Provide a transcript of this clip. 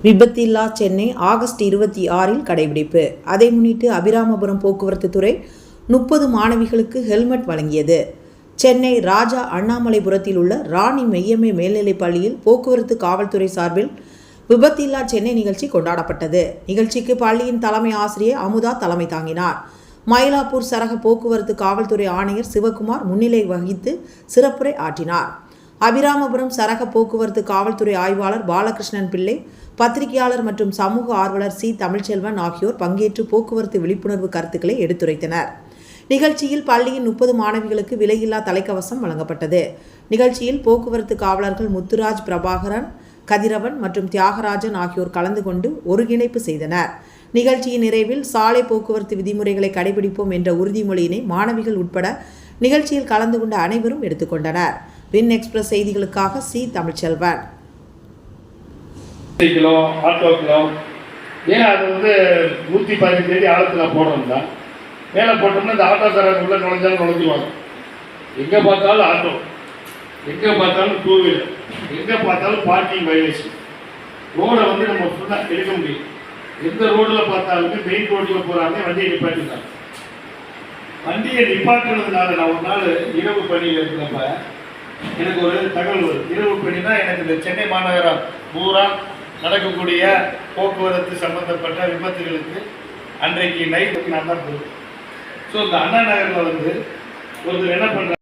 விபத்தில்லா Chennai August 26 கடைபிடிப்பு. அதை முன்னிட்டு அபிராமபுரம் போக்குவரத்து துறை 30 மாணவிகளுக்கு ஹெல்மெட் வழங்கியது. சென்னை ராஜா அண்ணாமலைபுரத்தில் உள்ள ராணி மெய்யம்மை மேல்நிலைப் பள்ளியில் போக்குவரத்து காவல்துறை சார்பில் விபத்தில்லா சென்னை நிகழ்ச்சி கொண்டாடப்பட்டது. நிகழ்ச்சிக்கு பள்ளியின் தலைமை ஆசிரியர் அமுதா தலைமை தாங்கினார். மயிலாப்பூர் சரக போக்குவரத்து காவல்துறை ஆணையர் சிவகுமார் முன்னிலை வகித்து சிறப்புரை ஆற்றினார். அபிராமபுரம் சரக போக்குவரத்து காவல்துறை ஆய்வாளர் பாலகிருஷ்ணன் பிள்ளை, பத்திரிகையாளர் மற்றும் சமூக ஆர்வலர் சி. தமிழ்ச்செல்வன் ஆகியோர் பங்கேற்று போக்குவரத்து விழிப்புணர்வு கருத்துக்களை எடுத்துரைத்தனர். நிகழ்ச்சியில் பள்ளியின் 30 மாணவிகளுக்கு விலையில்லா தலைக்கவசம் வழங்கப்பட்டது. நிகழ்ச்சியில் போக்குவரத்து காவலர்கள் முத்துராஜ், பிரபாகரன், கதிரவன் மற்றும் தியாகராஜன் ஆகியோர் கலந்து கொண்டு ஒருங்கிணைப்பு செய்தனர். நிகழ்ச்சியின் நிறைவில் சாலை போக்குவரத்து விதிமுறைகளை கடைபிடிப்போம் என்ற உறுதிமொழியினை மாணவிகள் உட்பட நிகழ்ச்சியில் கலந்து கொண்ட அனைவரும் எடுத்துக்கொண்டனர். வின் எக்ஸ்பிரஸ் செய்திகளுக்காக சி. தமிழ்ச்செல்வன். ஆட்டோ கிலோ ஏன் அது 115 அடி ஆழத்தில் போடுறோம் தான். மேலே போட்டோம்னா இந்த ஆட்டோக்காரங்க உள்ள நுழைஞ்சாலும் நுழைஞ்சிருவாங்க. எங்கே பார்த்தாலும் ஆட்டோ, எங்கே பார்த்தாலும் டூ வீலர், எங்கே பார்த்தாலும் பார்க்கிங் வயலேஷன். ரோடை நம்ம ஃபுல்லாக எடுக்க முடியும். எந்த ரோடில் பார்த்தாலுமே மெயின் ரோட்டில் போகிறாங்க, வண்டியை நிப்பாட்டிட்டாங்க. வண்டியை நிப்பாட்டுறதுனால நான் ஒரு நாள் இரவு பணியில் இருக்கிறப்ப எனக்கு ஒரு தகவல் வருது. இரவு பணினா எனக்கு இந்த சென்னை மாநகரம் பூரா நடக்கக்கூடிய போக்குவரத்து சம்பந்தப்பட்ட விபத்துகளுக்கு அன்றைக்கு நைட்டுக்கு நான் தான் போகுது. ஸோ இந்த அண்ணா நகரில் ஒருத்தர் என்ன பண்ணுறாங்க,